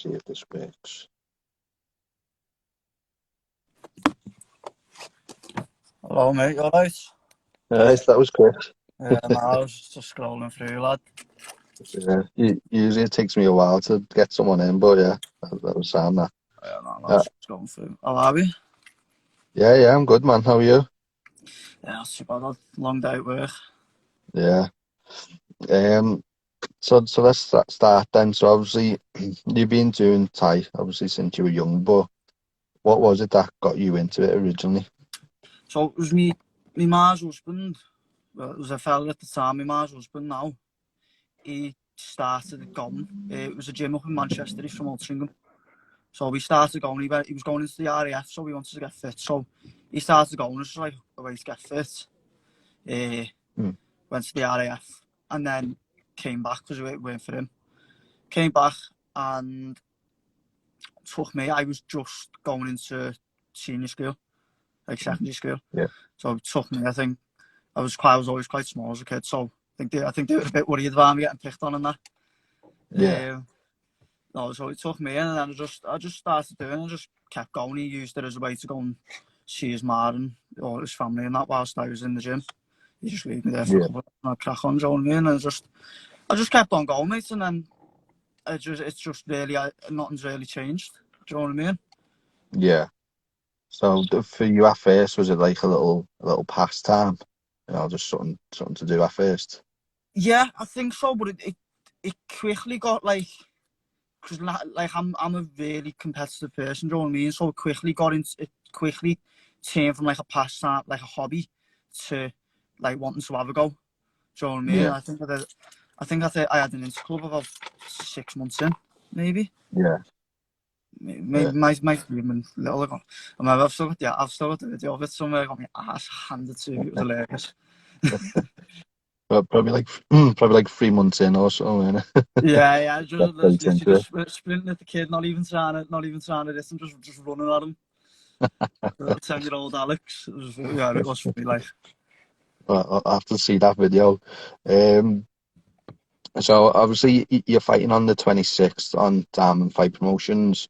see if this works. Hello, mate. You alright? Nice, that was quick. Yeah, man, I was just scrolling through, lad. Yeah, usually it takes me a while to get someone in, but yeah, that was sound that. Yeah, man, I was just going through. How are we? Yeah, I'm good, man. How are you? Yeah, not too bad, lad. Long day at work. Yeah. So let's start then. So obviously you've been doing Thai obviously since you were young, but what was it that got you into it originally? So it was me ma's husband. Well, it was a fella at the time, my ma's husband now. He started it going. It was a gym up in Manchester, he's from Altrincham. So we started going, he was going into the RAF, so we wanted to get fit. So he started going, it's like a way to get fit. Went to the RAF and then came back because we went for him. Came back and took me. I was just going into senior school, like secondary school. Yeah. So it took me. I think I was always quite small as a kid. So I think they were a bit worried about me getting picked on and that. Yeah. No, so it took me in, and then I just started doing it. I just kept going. He used it as a way to go and see his ma and all his family and that whilst I was in the gym. He just leave me there for a couple of and I'd crack on, do you know what I mean? And I just kept on going, mate, and then it's just really nothing's really changed. Do you know what I mean? Yeah. So for you at first, was it like a little pastime? You know, just something to do at first? Yeah, I think so, but it quickly got like, because like I'm a really competitive person, do you know what I mean? So it quickly turned from like a pastime, like a hobby, to like wanting to have a go. Do you know what I mean? Yeah. I think I had an Insta club about 6 months in, maybe. Yeah. Maybe might be even little ago. I mean, I've still got the video of it somewhere. I got my ass handed to me. It was hilarious. But probably like 3 months in or so. Yeah. Just literally Into sprinting at the kid, not even trying to listen, just running at him. 10-year-old Alex. It was funny. Like, I'll have to see that video. So obviously you're fighting on the 26th on Diamond Fight Promotions.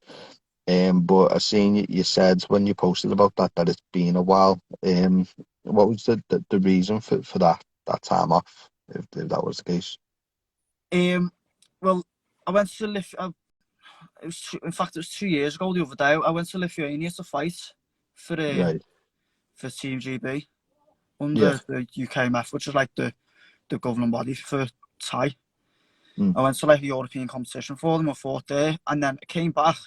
But I seen you said when you posted about that it's been a while. What was the reason for that time off, if that was the case? well, I went to in fact, it was 2 years ago. The other day, I went to Lithuania to fight for Team GB under the UKMF, which is like the governing body for Thai. I went to like a European competition for them. I fought there, and then I came back,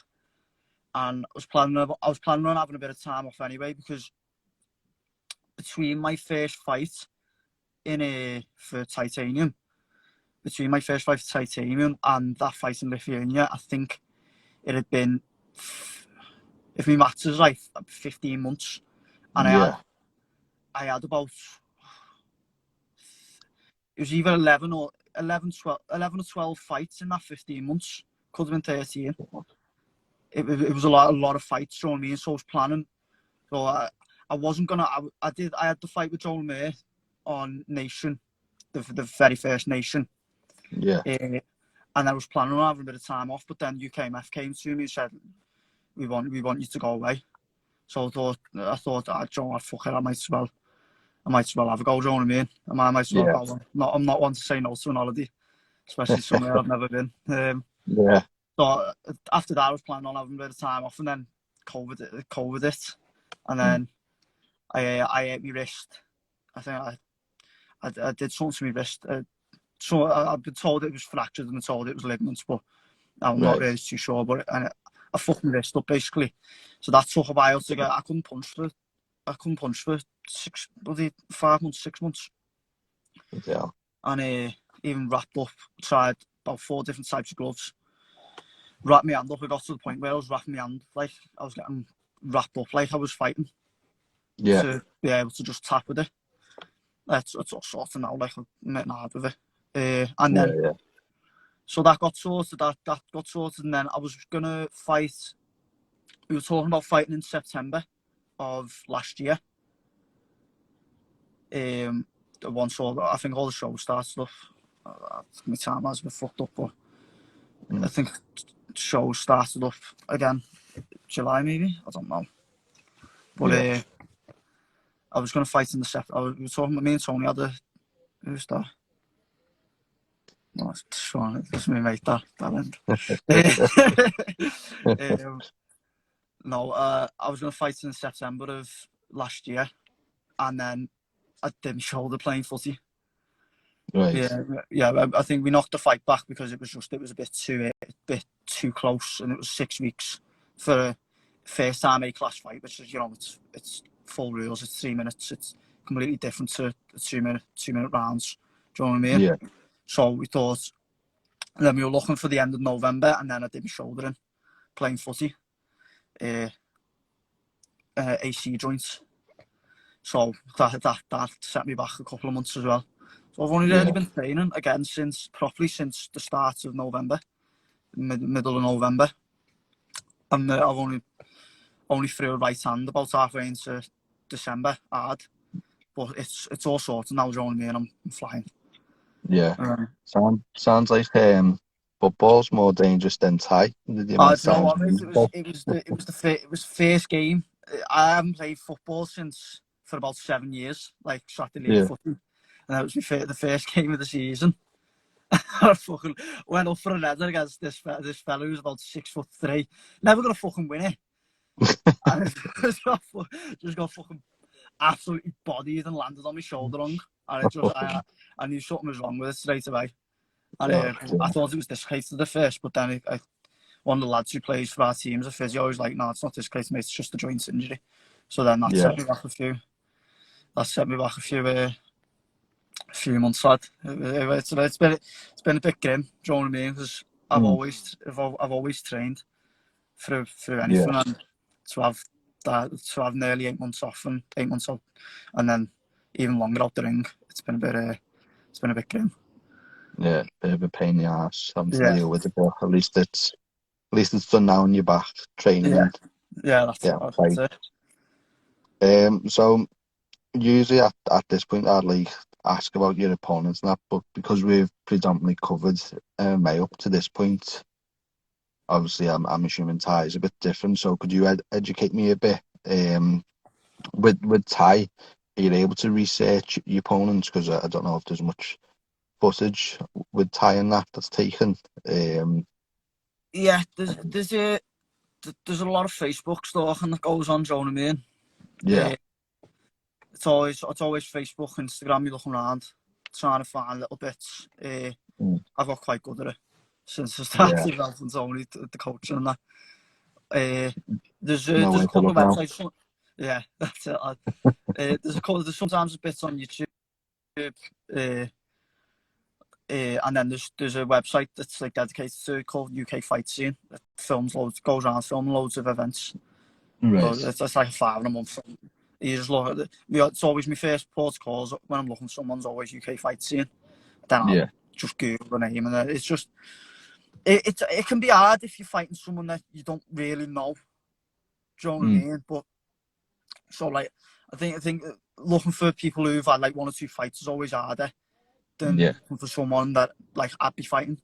and I was planning on having a bit of time off anyway, because between my first fight for Titanium, and that fight in Lithuania, I think it had been, if my maths is right, 15 months, and I had about, it was either 11 or 12 fights in that 15 months. Could have been 13. It was a lot of fights, you know what I mean? So I was planning. So I wasn't gonna. I had the fight with Joel Mayer on Nation, the very first Nation. Yeah. And I was planning on having a bit of time off, but then UKMF came to me and said, "We want you to go away." So I thought, Joe, fuck it, I might as well have a go. Do you know what I mean? I might as well go. I'm not one to say no to an holiday, especially somewhere I've never been. So after that, I was planning on having a bit of time off, and then COVID it, and then I hit my wrist. I think I did something to my wrist. So I've been told it was fractured and told it was ligaments, but I'm not really too sure. But I fucked my wrist up basically. So that took a while to get. I couldn't punch for 5 months, 6 months. Yeah. And even wrapped up. Tried about 4 different types of gloves. Wrapped my hand up. I got to the point where I was wrapping my hand like I was getting wrapped up like I was fighting. Yeah. To be able to just tap with it. It's all sorted now, like I'm getting hard with it. And then so that got sorted, and then I was gonna fight. We were talking about fighting in September of last year. Once I think all the show start stuff. My time has been fucked up, but I think show started up again, July maybe, I don't know. But Yeah. I was going to fight in the set. We were talking, me and Tony had who's that? No, it's Sean, it's me mate, that end. No, I was going to fight in September of last year, and then I did my shoulder playing footy. Right. Yeah. I think we knocked the fight back because it was a bit too close, and it was 6 weeks for a first time A-class fight, which is, it's full rules. It's 3 minutes. It's completely different to 2 minute rounds. Do you know what I mean? Yeah. So we thought, and then we were looking for the end of November, and then I did my shoulder in playing footy, AC joints. So that set me back a couple of months as well. So I've only really been training again since the start of November, middle of November, and I've only threw a right hand about halfway into December hard, but it's all sorted now. Only me and I'm flying. Yeah. Sounds like football's more dangerous than Thai. The amount of Do you know times what, mate? It was the first game. I haven't played football for about 7 years, like Saturday league footy, and that was the first game of the season. I fucking went up for a header against this fella who's about 6'3". Never gonna fucking win it. And just got fucking absolutely bodied and landed on my shoulder wrong. And I knew something was wrong with it straight away. And I thought it was dislocated at first, but then one of the lads who plays for our team is a physio. Was like, no, it's not dislocated, mate. It's just a joint injury. So then that set me back a few. That set me back a few months, lad. It's been a bit grim. Do you know what I mean? Because I've always trained through anything, and to have nearly 8 months off and 8 months out, and then even longer out the ring. It's been a bit grim. Yeah, bit of a pain in the ass having to deal with it, but at least it's done now and you're back training. That's it. So usually at this point I'd like ask about your opponents and that, but because we've predominantly covered May up to this point, obviously I'm assuming Thai is a bit different. So could you educate me a bit? With Thai, are you able to research your opponents? Because I don't know if there's much footage with Thai and that's taken. Yeah, there's a lot of Facebook stalking that goes on. Do you know what I mean? Yeah. It's always Facebook, Instagram. You're looking around, trying to find little bits. I've got quite good at it since I started helping Tony, the coaching and that. There's a couple of websites. Yeah, that's it. There's sometimes bits on YouTube. And then there's a website that's like dedicated to called UK Fight Scene. It goes around filming loads of events. Right. So it's like $5 a month. You just look at it. It's always my first port of calls when I'm looking. Someone's always UK Fight Scene. Then I'll just Google the name, and it's just it can be hard if you're fighting someone that you don't really know. Do you know what I mean? But so like I think looking for people who've had like 1 or 2 fights is always harder than looking for someone that like I'd be fighting.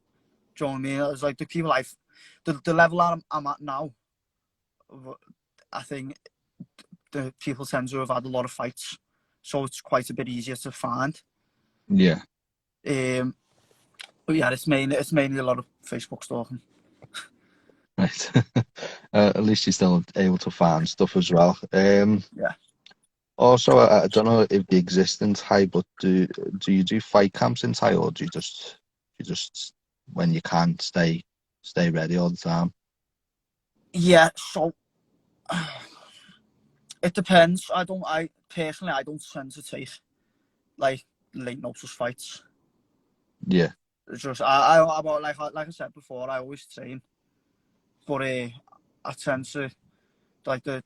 Do you know what I mean? It's like the people the level I'm at now, I think the people tend to have had a lot of fights, so it's quite a bit easier to find. Yeah. But yeah, it's mainly a lot of Facebook stalking. Right. At least you're still able to find stuff as well. Yeah. Also, I don't know if they exist in Thai, but do you do fight camps in Thai, or do you just when you can stay ready all the time? Yeah. So it depends. I personally don't tend to take like late notice fights. Yeah. It's just like I said before, I always train, but I tend to like the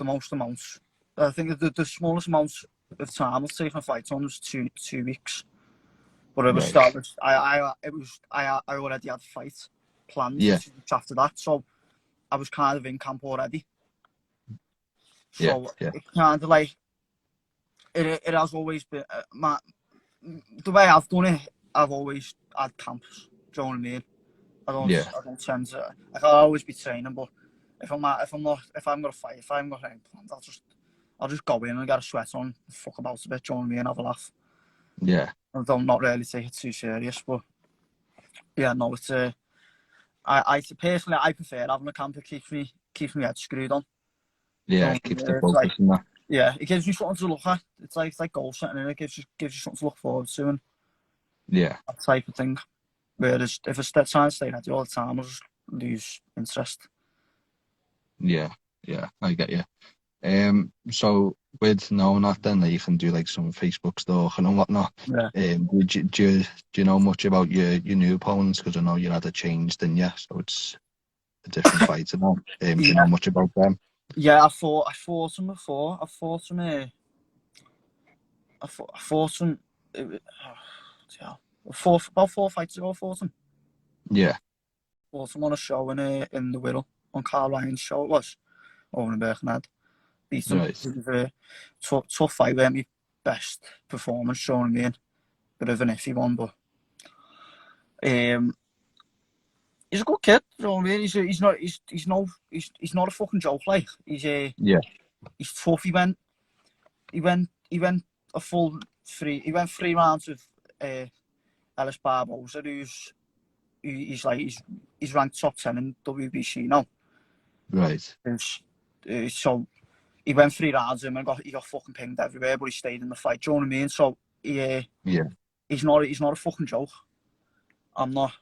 most amounts. I think the smallest amount of time I was taking a fight on was 2 weeks. But it was I already had a fight planned for 2 weeks after that, so I was kind of in camp already. So it kind of like it has always been the way I've done it. I've always had camps. Do you know what I mean? I Yeah. don't tend to. Like, I'll always be training, but if I'm not, if I'm gonna fight, if I haven't got anything planned, I'll just go in and get a sweat on, fuck about a bit, do you know what I mean, have a laugh. Yeah. I don't not really take it too serious, but yeah, no, it's I personally I prefer having a camp that keeps me head screwed on. Yeah, So it keeps the it's like, focus in that. yeah, it gives you something to look at. It's like goal setting, and it gives you something to look forward to, and Yeah. that type of thing. Whereas if I try and stay ready all the time, I'll just lose interest. Yeah. Yeah. I get you. So with knowing that you can do like some Facebook stalking and whatnot. Yeah. Do you know much about your new opponents? Because I know you had a change, didn't you? So it's a different fight now. Do you know Yeah, much about them? yeah. I fought him before. I fought him. Yeah, about 4 fights ago. I fought him. Yeah. Fought him on a show in the Wirral, on Carl Ryan's show. It was over in Birkenhead. Beat him. Right. It was a tough fight. Weren't my best performance, you know what I mean? Bit of an iffy one, but he's a good kid. You know what I mean? He's not a fucking joke. Like Yeah. he's tough. He went a full three. He went 3 rounds with Ellis Barbosa, he's ranked top 10 in WBC now. Right. So he went 3 rounds with him and he got fucking pinged everywhere, but he stayed in the fight. Do you know what I mean? So Yeah. he's not a fucking joke. I'm not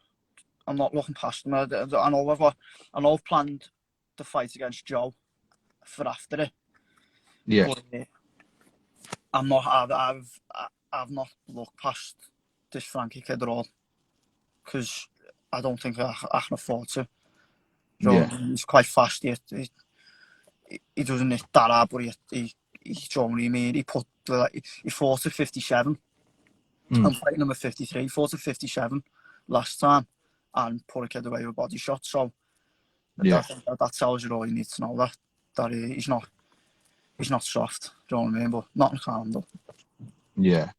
looking past him. I know I've planned the fight against Joe for after it, Yeah. but I'm not. I've not looked past this Frankie kid at all because I don't think I can afford to. So Yeah. he's quite fast. He doesn't hit that hard, but he's you know what I mean. He fought at 57. Mm. I'm fighting him at 53. He fought at 57 last time and put a kid away with a body shot. So Yeah. that tells you all you need to know. That he's not soft. Do you know what I mean? But not in handle. Yeah.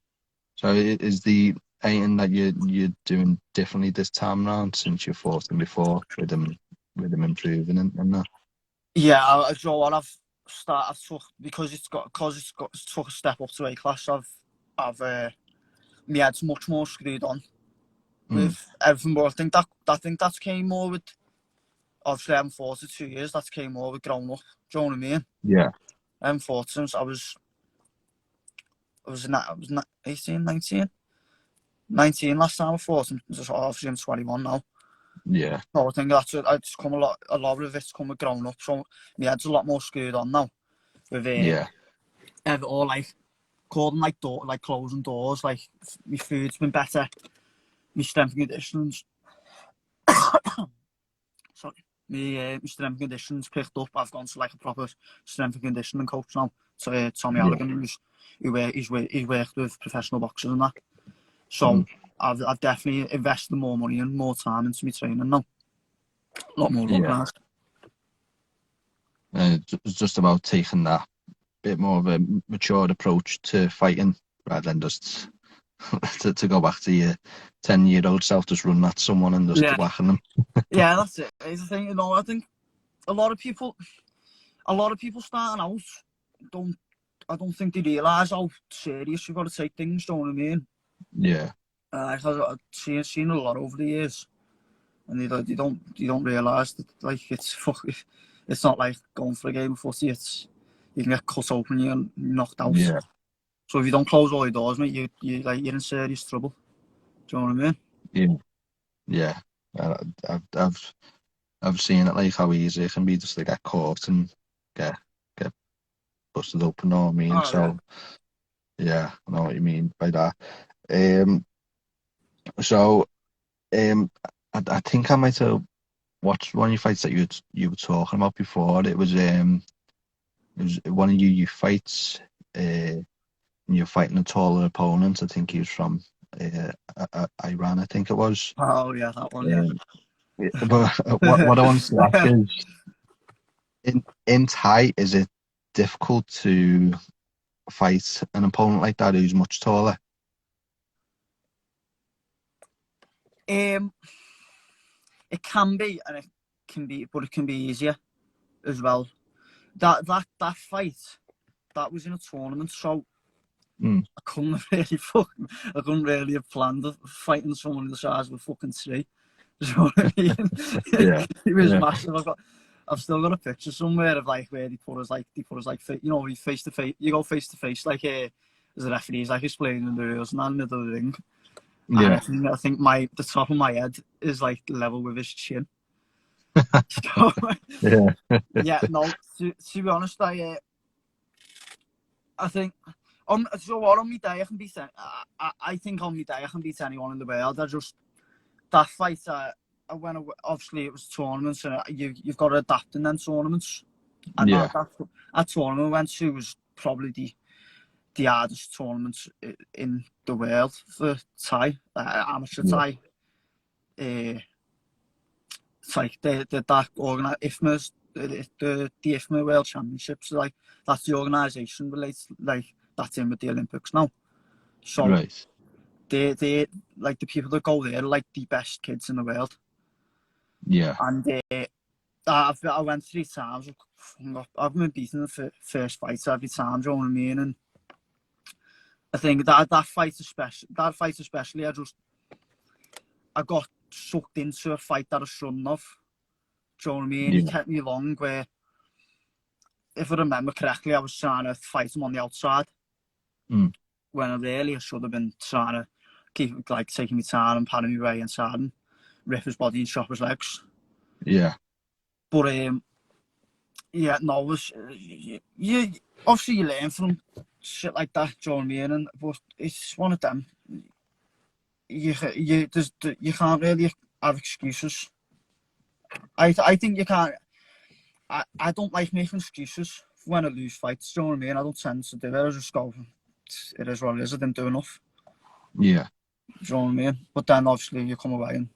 So is the anything that you're doing differently this time around since you fought him before with him improving and that? Yeah, Joe, I've took because it's took a step up to A class. I've my head's much more screwed on with everything. But I think that came more with obviously I haven't fought for 2 years. That came more with growing up. Do you know what I mean? Yeah. I haven't fought since I was 18, 19. 19 last time I fought him. Obviously I'm 21 now. Yeah. So I think it's come a lot of it's come with growing up. So my head's a lot more screwed on now. With Yeah. all like calling like closing doors. Like my food's been better. My strength and conditions. Sorry. My strength and conditions picked up. I've gone to like a proper strength and conditioning coach now. So Tommy Yeah. Halligan, he's worked with professional boxers and that. So I've definitely invested more money and more time into my training now. A lot more Yeah. organised. It's just about taking that bit more of a matured approach to fighting rather than just to go back to your 10-year-old self, just run at someone and just Yeah, whacking them. yeah, that's it. It's the thing, I think a lot of people starting out I don't think they realise how serious you've got to take things. Do you know what I mean? Yeah. I've seen a lot over the years, and they don't realise that like it's not like going for a game of footy. You can get cut open, you're knocked out. Yeah. So if you don't close all your doors, mate, you're in serious trouble. Do you know what I mean? Yeah. Yeah. I've seen it, like how easy it can be just to get caught and get busted open. Know what I mean? Oh yeah. So yeah, I know what you mean by that. Um, so I think I might have watched one of your fights that you were talking about before. It was one of your fights. And you're fighting a taller opponent. I think he was from Iran. I think it was. Oh yeah, that one. Yeah. Um, but what I want to ask is, in Thai, is it difficult to fight an opponent like that who's much taller? um, it can be, and it can be, but it can be easier as well. That fight, that was in a tournament, so I couldn't really have planned fighting someone the size of a fucking tree. Do you know what I mean? Yeah. It was Yeah. massive. I've still got a picture somewhere of like where they put us like you know, you face to face, you go face to face like as the referee's like explaining the rules and that in the middle of the ring. Yeah. And I think the top of my head is like level with his chin. So, Yeah. yeah, no. To be honest, I think on my day I can beat. I think on my day I can beat anyone in the world. That fight. When obviously it was tournaments, and you've got to adapt in them tournaments. And Yeah. that tournament we went to was probably the hardest tournament in the world for Thai, amateur Thai. It's like that organize IFMA's the IFMA World Championships. Like that's the organisation relates, like that's in with the Olympics now. So Right. they like the people that go there are like the best kids in the world. Yeah. And I went 3 times. I've been beaten the first fight every time. Do you know what I mean? And I think that fight especially, I got sucked into a fight that I shouldn't have. Do you know what I mean? Yeah. He kept me long where, if I remember correctly, I was trying to fight him on the outside. When I should have been trying to keep like taking my time and padding my way inside and rip his body and chop his legs. Yeah. But yeah, no, it was you obviously you learn from shit like that. Do you know what I mean? But it's one of them. You can't really have excuses. I think you can't. I don't like making excuses when I lose fights. Do you know what I mean? I don't tend to do it. I just go, it is what it is. I didn't do enough. Yeah. Do you know what I mean? But then obviously you come away and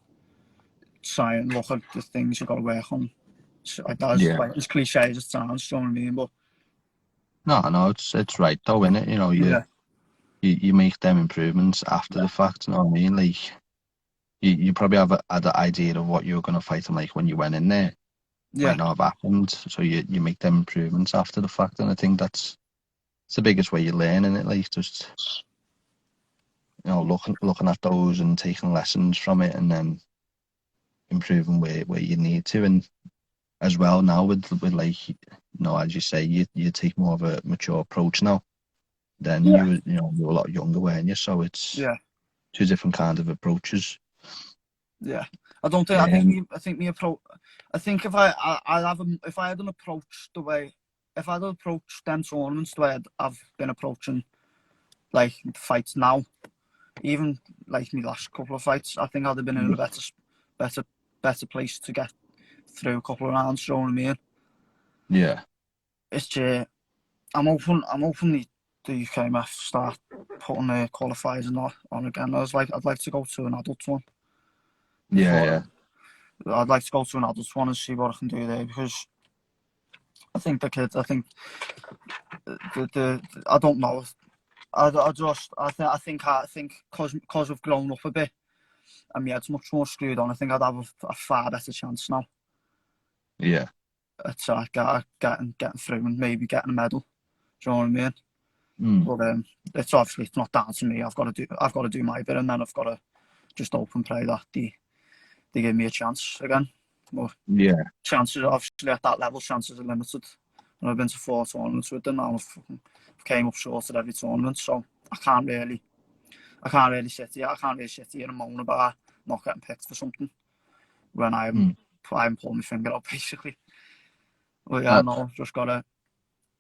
try and look at the things you got to work on. Like that, like as cliche as it sounds. Do you know what I mean? But No, it's right though, innit? You know, you make them improvements after the fact. You know what I mean? Like you probably had an idea of what you were gonna fight, and like when you went in there, might not have happened. So you make them improvements after the fact, and I think it's the biggest way you learn, in it. Like just looking at those and taking lessons from it, and then improving where you need to. And as well now with like as you say, you take more of a mature approach now. Then you were a lot younger, weren't you? So it's two different kind of approaches. Yeah, I don't think. I think my approach. I think if I had an approach the way, if I had approached them tournaments the way I've been approaching like fights now, even like my last couple of fights, I think I'd have been in a better place to get through a couple of rounds. You know what I mean? Yeah. It's I'm hoping the UKMF start putting the qualifiers and that on again. I'd like to go to an adult one. Yeah. I'd like to go to an adult one and see what I can do there, because I think the kids. I think I don't know. I think because I've grown up a bit and my head's much more screwed on, I think I'd have a far better chance now. Yeah. At getting through and maybe getting a medal. Do you know what I mean? But it's not down to me. I've got to do my bit, and then I've got to just hope and pray that they give me a chance again. But chances, obviously at that level, chances are limited. And I've been to 4 tournaments with them, and I've came up short at every tournament. So I can't really sit here and moan about not getting picked for something when I haven't pulled my finger out, basically. Well, yeah, no, just gotta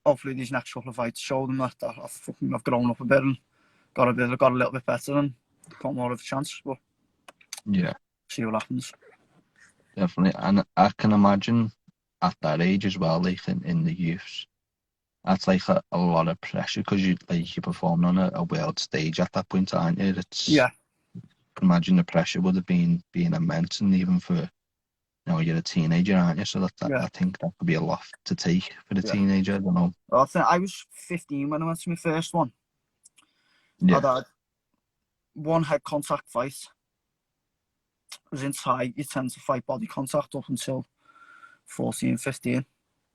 hopefully these next couple of fights show them that I've grown up a bit and got a little bit better and got more of a chance. But see what happens. Definitely, and I can imagine at that age as well, like in the youths, that's like a lot of pressure, because you're performing on a world stage at that point, aren't you? I can imagine the pressure would have been immense, and even for you're a teenager, aren't you? So I think that could be a lot to take for the teenager. I don't know. Well, I think I was 15 when I went to my first one. Yeah. I'd had one head contact fight, was in Thai, you tend to fight body contact up until 14, 15.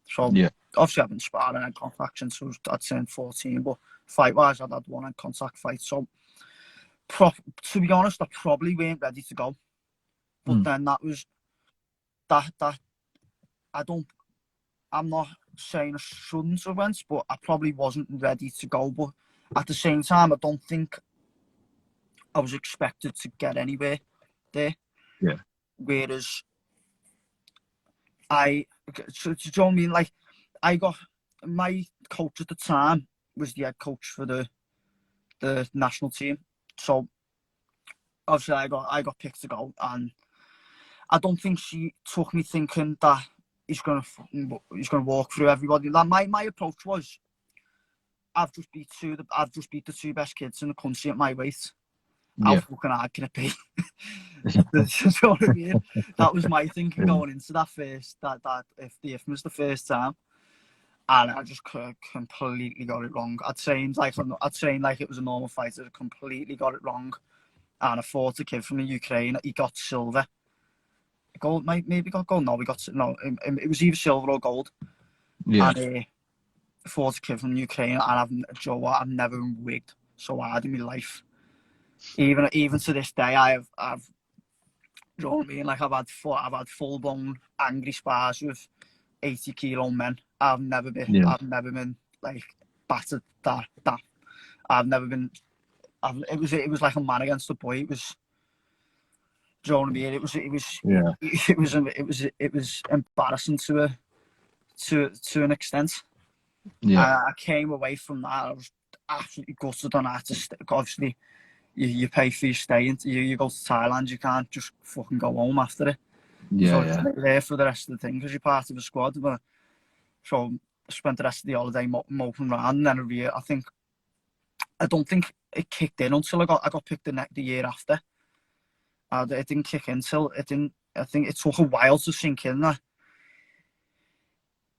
So Yeah. obviously I've been sparring and contact since I'd turned 14, but fight-wise I'd had one contact fight. So to be honest, I probably weren't ready to go. But then that I'm not saying I shouldn't have went, but I probably wasn't ready to go. But at the same time, I don't think I was expected to get anywhere there. Yeah. Whereas do you know what I mean? Like, I got my coach at the time was the head coach for the national team. So obviously I got picked to go, and I don't think she took me thinking that he's gonna walk through everybody. Like my approach was, I've just beat the two best kids in the country at my weight. How fucking hard can it be? You know what I mean? That was my thinking going into that if the infamous the first time, and I just completely got it wrong. I'd trained like it was a normal fight. I completely got it wrong, and I fought a kid from the Ukraine. He got silver. Gold, maybe got gold. No, it was either silver or gold. Yeah. And fought a kid from Ukraine, and I've never been wigged so hard in my life. Even to this day, I've you know what I mean? Like I've had full blown angry spars with 80-kilo men. I've never been like battered that. I've never been. It was like a man against a boy. It was. Do you know what I mean? It was embarrassing to an extent. Yeah. I came away from that. I was absolutely gutted on that. Obviously, you pay for your stay. You go to Thailand. You can't just fucking go home after it. Yeah. So you're there for the rest of the thing because you're part of the squad. But so I spent the rest of the holiday moping around, and then I don't think it kicked in until I got picked the year after. It didn't kick in till it didn't. I think it took a while to sink in that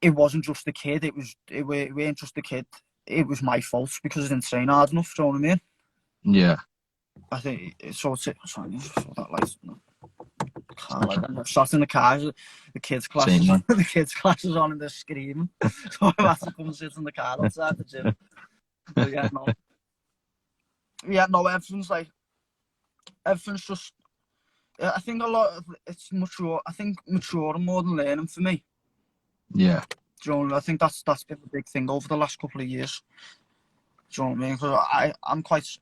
it wasn't just the kid. It weren't just the kid. It was my fault because I didn't train hard enough. Do you know what I mean? Yeah. I think so. Sorry, that light. I'm sat in the car. The kids' classes. The kids' classes on, and they're screaming. So I had to come and sit in the car outside the gym. But everything's just. I think it's mature. I think maturing more than learning for me. Yeah. Do you know what I mean? I think that's been a big thing over the last couple of years. Do you know what I mean? Because I'm quite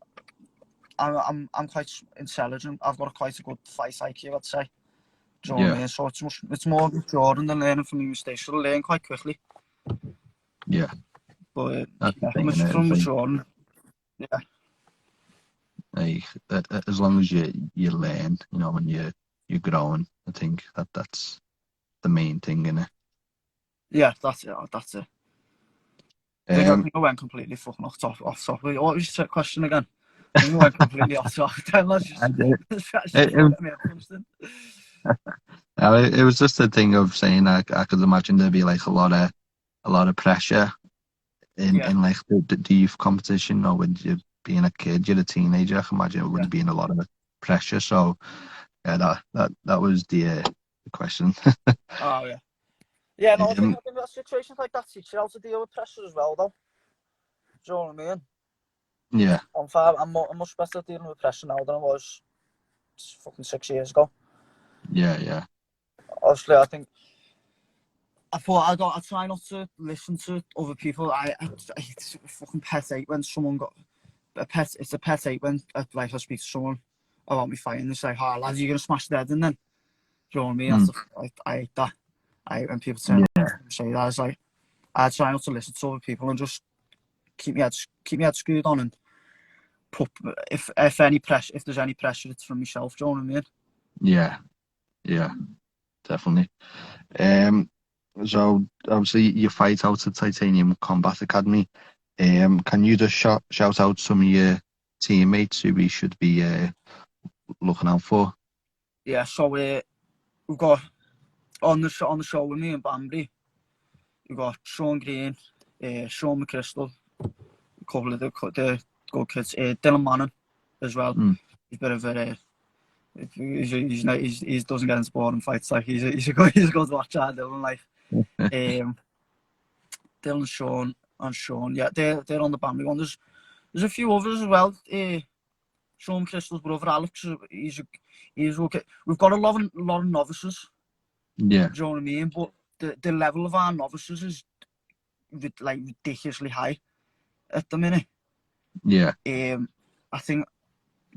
intelligent. I've got quite a good fight IQ, I'd say. Do you know what I mean? So it's more maturing than learning from your mistakes. So I learn quite quickly. Yeah. But that's the thing, from maturing, yeah. Like, as long as you learn, you know, when you're growing, I think that's the main thing, innit? Yeah, that's it. That's it. I think I went completely fucking off topic. What was your question again? I think I went completely off topic. Let's just it was just a thing of saying I could imagine there'd be like a lot of pressure in like the youth competition, or when you being a kid, you're a teenager. I can imagine it would have been a lot of pressure. So yeah, that was the question. Oh yeah. Yeah, no, I think that situations like that teach you how to deal with pressure as well, though. Do you know what I mean? Yeah. I'm much better at dealing with pressure now than I was fucking 6 years ago. Yeah. Obviously, I think I try not to listen to other people. I fucking pet hate when someone got a pet. It's a pet hate when like I speak to someone about me fighting. They say, "Oh, lads, you're gonna smash their head in then." Do you know what I mean? I hate that. When people say that, it's like I try not to listen to other people and just keep my head screwed on and put if there's any pressure, it's from myself. Do you know what I mean? Yeah, definitely. So obviously you fight out at Titanium Combat Academy. Can you just shout out some of your teammates who we should be looking out for? Yeah, so we've got on the show with me and Bambi. We've got Sean Green, Sean McChrystal, a couple of the good kids, Dylan Manning as well. He's a bit of a He doesn't get into boring fights. Like he's a good watcher. Dylan, like Dylan, Sean, and Sean. Yeah, they're on the Bambi one. There's a few others as well. Sean Crystal's brother Alex. He's okay. We've got a lot of novices. Yeah. Do you know what I mean? But the level of our novices is like ridiculously high at the minute. Yeah. I think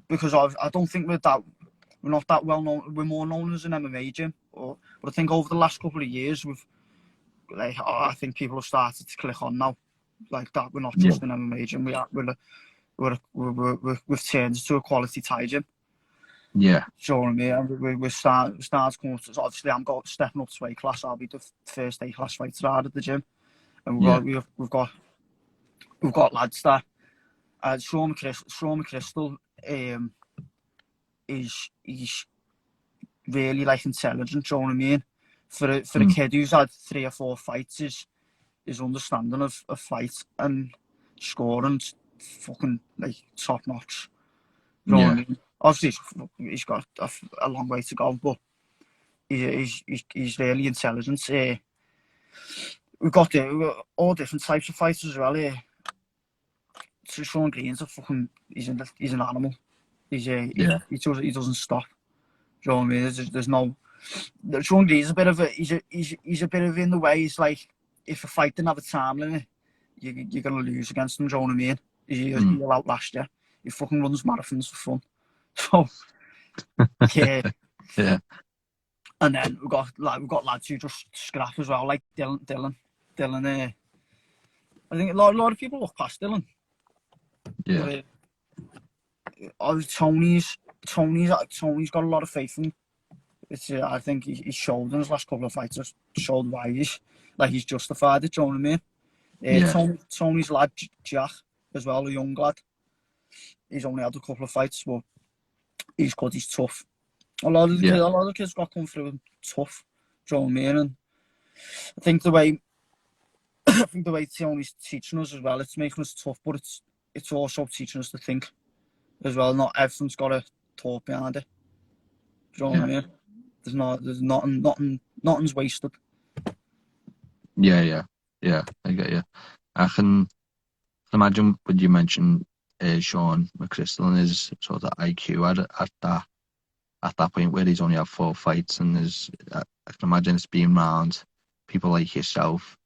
because I don't think we're not that well known. We're more known as an MMA gym, but I think over the last couple of years I think people have started to click on now, like that we're not just an MMA gym. We've turned into a quality Thai gym. Yeah. Do you know what I mean? We're starting to come up. Obviously, I'm stepping up to weight class. I'll be the first A-class fighter out at the gym, and we've got lads that. Sean McChrystal, he's really like intelligent. Do you know what I mean? For a kid who's had 3 or 4 fights, his understanding of fight and scoring fucking like top notch. You know what I mean? Obviously, he's got a long way to go, but he's really intelligent. We've got all different types of fighters as well. So Sean Green's he's an animal. He doesn't stop. Do you know what I mean? There's no. Sean Green's a bit of he's a bit of in the way. It's like if a fight didn't have a time limit, you're gonna lose against him. Do you know what I mean? He'll outlast you. He fucking runs marathons for fun. So yeah. Yeah. And then we've got lads who just scrap as well, like Dylan. I think a lot of people look past Dylan. Yeah. But, Tony's got a lot of faith in him. I think he showed in his last couple of fights. Showed why he's justified it. Do you know what I mean? Tony's lad Jack as well, a young lad. He's only had a couple of fights, but he's good. He's tough. A lot of the kids got come through tough. Do you know what I mean? And I think the way Tony's teaching us as well, it's making us tough, but it's also teaching us to think as well. Not everything's got a thought behind it. Do you know what I mean? There's nothing's wasted. Yeah, I get you. I can imagine when you mentioned Sean McChrystal and his sort of IQ at that point where he's only had 4 fights, and I can imagine it's being around people like yourself,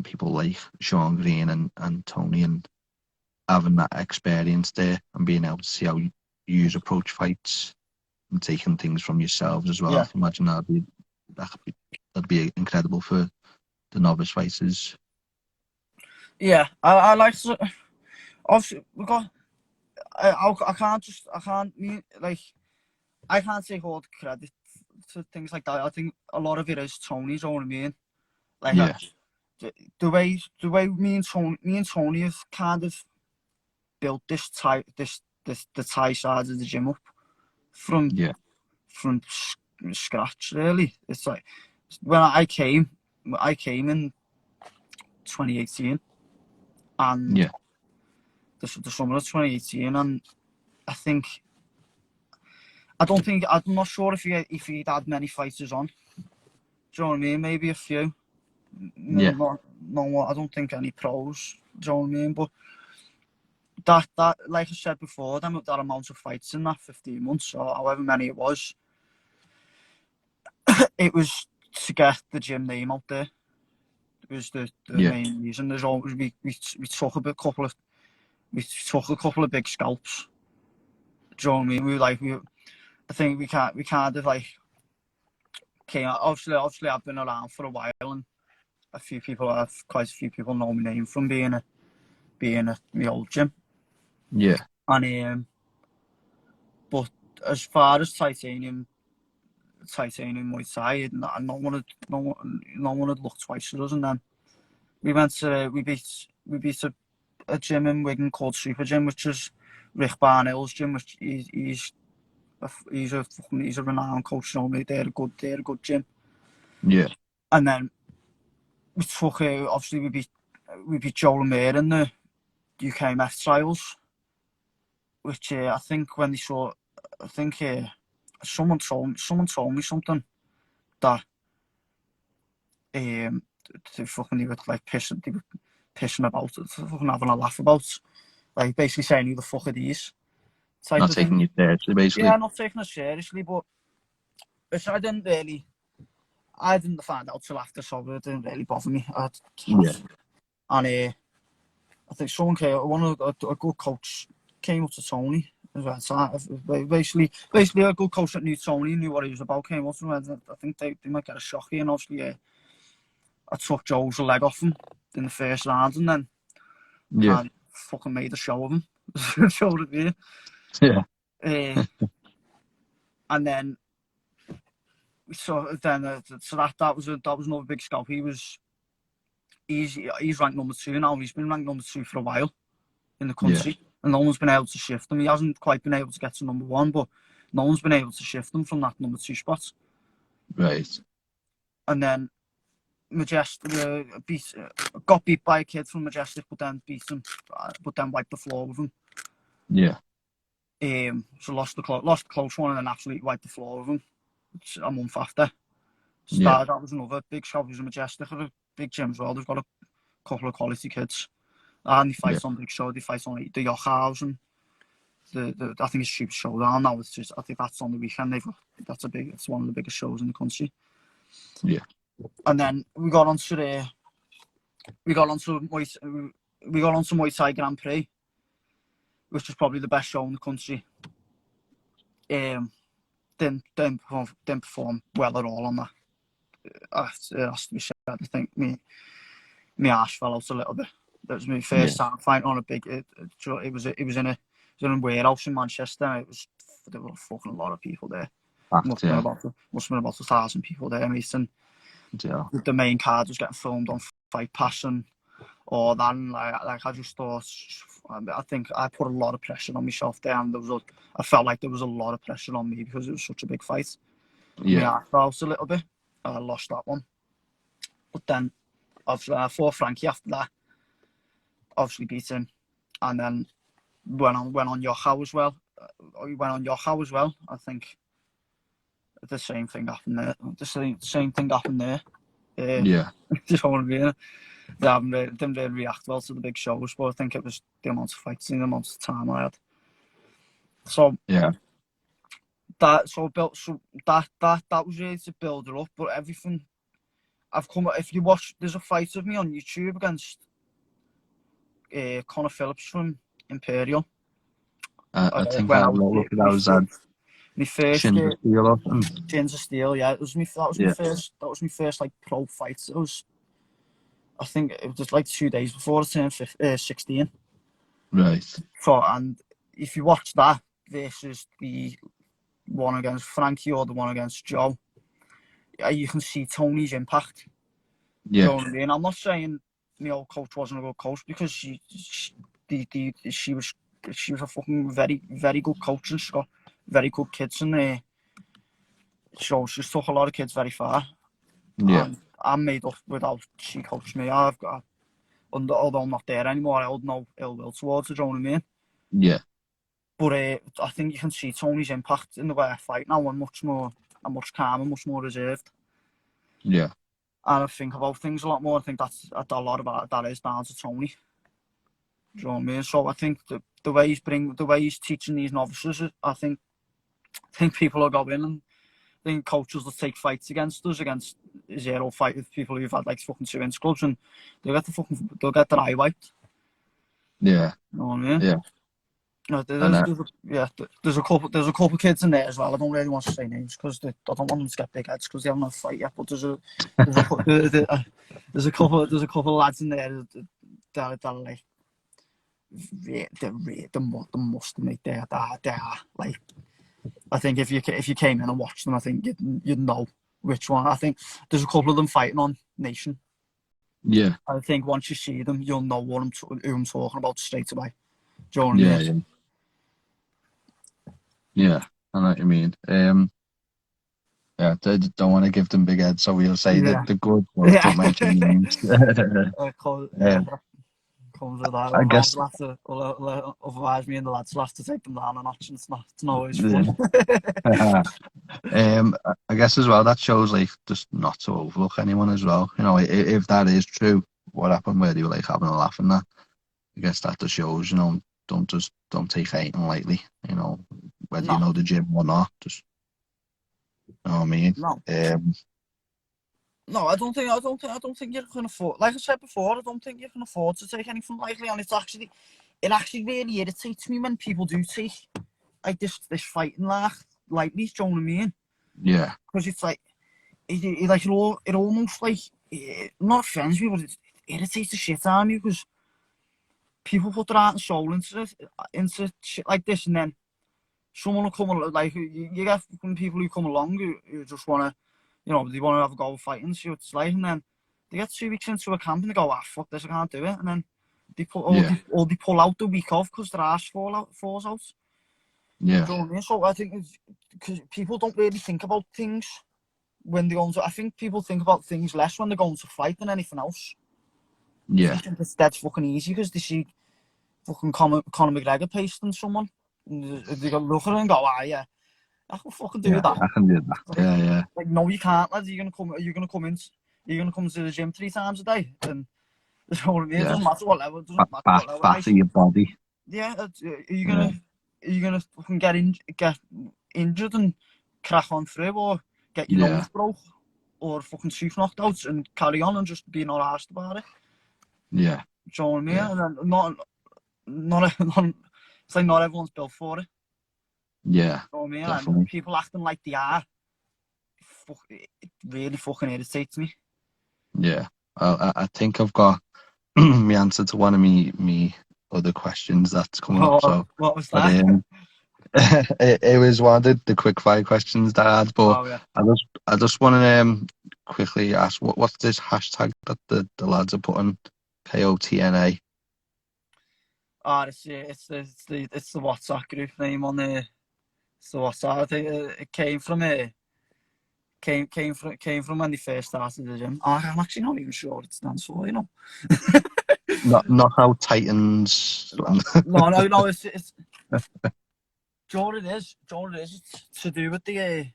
people like Sean Green and Tony, and having that experience there and being able to see how you approach fights and taking things from yourselves as well. Yeah. I can imagine that'd be incredible for the novice fighters. Yeah, I like to. Obviously, we got. I can't take all the credit to things like that. I think a lot of it is Tony's. You know what I mean? Like the way me and Tony have kind of built the Thai side of the gym up from scratch. Really, it's like when I came in 2018, and the summer of 2018, and I'm not sure if he'd had many fighters on. Do you know what I mean? Maybe a few. No, I don't think any pros. Do you know what I mean? But that like I said before, that amount of fights in that 15 months or however many it was to get the gym name out there. It was the main reason. There's always we took a couple of big scalps. Do you know what I mean? I think we kind of like came out. Obviously I've been around for a while, and quite a few people know my name from being at my old gym. Yeah. And but as far as titanium Muay Thai, no one had looked twice at us. And then we beat a gym in Wigan called Super Gym, which is Rick Barnell's gym, which he's a renowned coach. You know, they're a good gym. Yeah. And then we took obviously we beat Joe Lemire in the UKMF trials, which I think when they saw, someone told me something that they were like pissing about, fucking having a laugh about, like basically saying who the fuck are these type Not of thing. taking you seriously, basically. Yeah, not taking it seriously, but which I didn't find out till after, so it didn't really bother me. Yeah, And I think someone came, a good coach came up to Tony. Basically, a good coach that knew Tony, knew what he was about, came up to him. I think they might get a shock here, and obviously, I took Joe's leg off him in the first round, and then yeah, kind of fucking made a show of him. Showed it here. yeah, And then, so that was another big scalp. He's ranked number 2 now. He's been ranked number 2 for a while in the country, and no one's been able to shift him. He hasn't quite been able to get to number 1, but no one's been able to shift him from that number 2 spot. right. And then Majestic got beat by a kid from Majestic, but then beat him, but then wiped the floor with him. Yeah. So lost the close one, and then absolutely wiped the floor with him a month after. That was another big shop. He was a Majestic at a big gym as well. They've got a couple of quality kids. And he fights on big show. They fight on the Yochhouse, and I think it's Super Showdown now. I think that's on the weekend. It's one of the biggest shows in the country. Yeah. And then we got onto Muay Thai Grand Prix, which was probably the best show in the country. Didn't perform well at all on that. It has to be said. I think my arse fell out a little bit. It was my first time fighting on a big. It was in a warehouse in Manchester. There were fucking a lot of people there. Must have been about 1,000 people there, mate. And the main card was getting filmed on Fight Pass and all that. And like I just thought, I think I put a lot of pressure on myself there, and I felt like there was a lot of pressure on me because it was such a big fight. Yeah, I felt a little bit. I lost that one, but then obviously I fought Frankie after that. Obviously beat him, and then went on Yochhouse as well. I think the same thing happened there. The same thing happened there. Yeah. You know what I mean? They didn't really react well to the big shows, but I think it was the amount of fights and the amount of time I had. So yeah, that was really to build it up. But everything if you watch, there's a fight of me on YouTube against Connor Phillips from Imperial. I think I looked at that was my first Chins of Steel. Yeah, that was my first like pro fight. I think it was just like 2 days before I turned 16. Right. So, and if you watch that versus the one against Frankie or the one against Joe, you can see Tony's impact. Yeah. You know what I mean? I'm not saying my old coach wasn't a good coach, because she was a fucking very, very good coach, and she's got very good kids in there. So she's took a lot of kids very far. Yeah. And I'm made up without she coached me. Although I'm not there anymore, I hold no ill will towards her, do you know what I mean? Yeah. But I think you can see Tony's impact in the way I fight now. I'm much calmer, much more reserved. Yeah. And I think about things a lot more. I think a lot about that is down to Tony. Do you know what I mean? So I think the way he's teaching these novices, I think people are going, and I think coaches will take fights against zero fight with people who've had like fucking 2-inch clubs, and they'll get their eye wiped. Yeah. You know what I mean? Yeah. There's a couple kids in there as well. I don't really want to say names because I don't want them to get big heads because they haven't had a fight yet. But there's a couple of lads in there that are like the must make there. They are like, I think if you came in and watched them, I think you'd know which one. I think there's a couple of them fighting on Nation. Yeah. I think once you see them, you'll know who I'm talking about straight away. Do you know what I mean? Yeah, I know what you mean. They don't want to give them big heads, so we'll say that the good, but don't mention names. comes with that. I Otherwise, guess, we'll have to, otherwise, me and the lads will have to take them down a notch, and it's not always yeah. fun. I guess as well that shows like just not to overlook anyone as well. You know, if that is true, what happened where they were like having a laugh and that. I guess that just shows, you know, don't take hating lightly. You know, whether you No, know the gym or not, just you know what I mean. no, Um, no. I don't think you can afford. Like I said before, I don't think you can afford to take anything lightly. And it actually really irritates me when people do take like this fighting lightly. Do you know what I mean? yeah, Because it's like, it almost like, not offends me, but it irritates the shit out of me because people put their heart and soul into shit like this, and then someone will come along, like you get people who come along who just want to, you know, they want to have a go of fighting, see what it's like, and then they get 2 weeks into a camp and they go, ah, fuck this, I can't do it, and then they yeah, they pull out the week off because their ass falls out. yeah, Do you know what I mean? So I think it's because people don't really think about things when they're going to. I think people think about things less when they're going to fight than anything else. yeah, They think it's dead fucking easy because they see fucking Conor McGregor pasting someone. And they go look at it and go, ah, yeah, I can fucking do yeah. that. I can do that. Yeah, yeah, Like, no, you can't, lads. You're gonna come to the gym 3 times a day, and you know what I mean. It yeah. doesn't matter what level. It doesn't matter what level. Fat Like, of your body. yeah, Yeah, are you gonna fucking get injured and crack on through, or get your yeah, nose broke, or fucking tooth knocked out and carry on and just be not asked about it? yeah, Do you know what I mean? yeah, And then not it's like not everyone's built for it. yeah. You know what I mean? And Definitely. people acting like they are, it really fucking irritates me. Yeah. I think I've got my answer to one of me other questions that's coming up. So, What was but that? it was one of the quick fire questions that I had. But Oh yeah. I just want to quickly ask what's this hashtag that the lads are putting? KOTNA. It's the WhatsApp group name on the. It's the WhatsApp. I think it came from came from when they first started the gym. I'm actually not even sure what it stands for. You know. Not how Titans. No. It's. Do you know what it is? Do you know what it is? It's to do with the.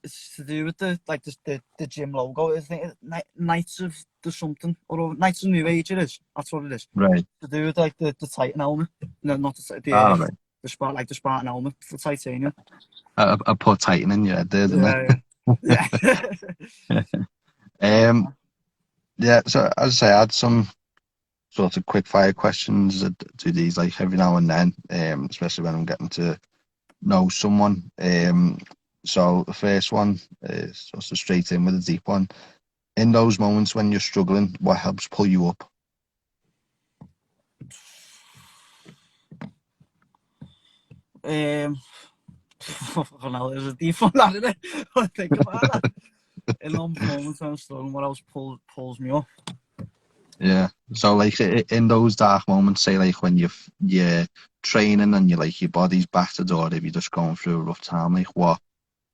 It's to do with like the gym logo. I think Knights of the something or Knights of New Age. It is. That's what it is. Right. To do with like the Titan helmet. No, not Right. the Spartan helmet for titanium. I put Titan in your head there, didn't Yeah, yeah. I? Yeah. So as I say, I had some sort of quick fire questions that do these like every now and then, especially when I'm getting to know someone. So the first one is just a straight in with a deep one. In those moments when you're struggling, what helps pull you up? Fucking hell, there's a deep one, isn't it? I think about that. In those moments when I'm struggling, what else pulls me up? Yeah. So like in those dark moments, say like when you're training and you're like your body's battered, or if you're just going through a rough time, like what